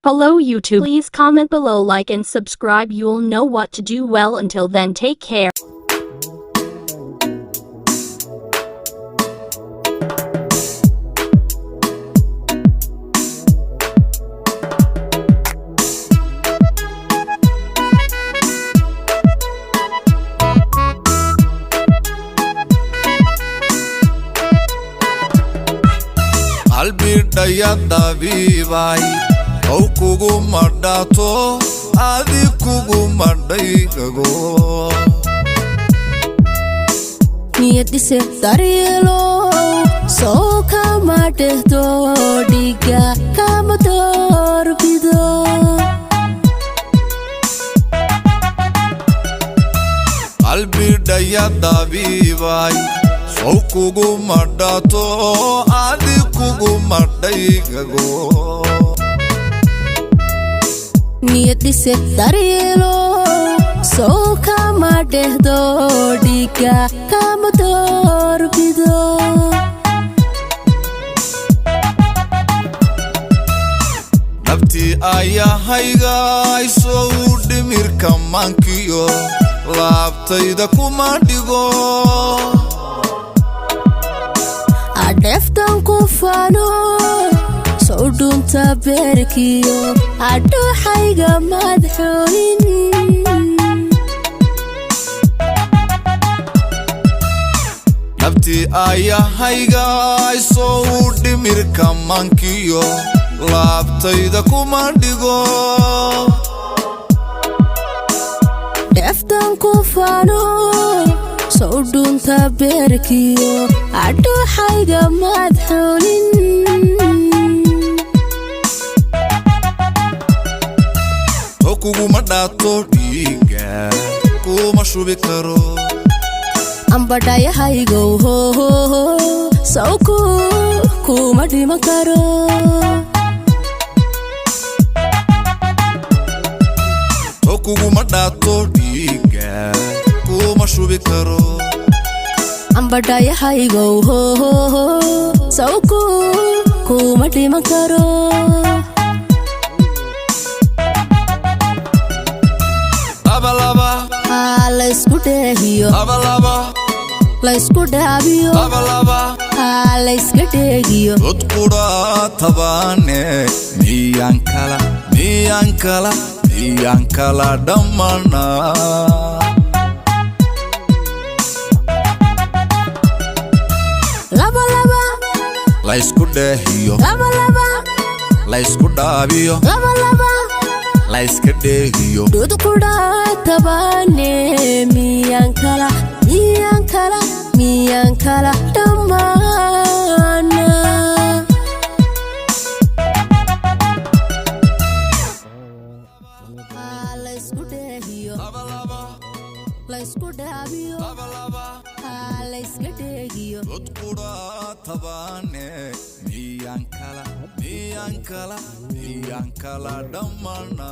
Hello YouTube. Please comment below, like and subscribe. You'll know what to do. Well, until then, take care. Albidayada vivai au kugu madato adi kugu madaigago niyadise daryeelo soo kama dhehdo dhiga kama doorbido Albidayada vivai au kugu madato adi kugu madaigago niyadise daryeelo soo kama dhehdo dhiga kama doorbido nafti ayahayga isoo dhimirka mankiyo laabtayda kuma dhigo adeftan ku fano soo dhunta beerkiyo adooxayga madxooyin nafti ayahayga isoo dhimirka mankiyo laabtayda kuma dhigo deftan ku fano soo dhunta beerkiyo adooxayga madxooyin kuguma dhaato dhiiga kuma shubi karo ambadhayahaygow hoho sawku kuma dhiman karo kuguma dhaato dhiiga kuma shubi karo ambadhayahaygow hoho sawku kuma dhiman karo laysku dheehiyo laysku dhaabiyo layska dheegiyo dodkudha tabaane miyaan kala dhammana laysku dheehiyo laysku dhaabiyo layska dheegiyo dodkudha tabaane miyaan kala dhammaana laysku dheehiyo laysku dhaabiyo layska dheegiyo dodkudha tabaane miyaan kala dhammana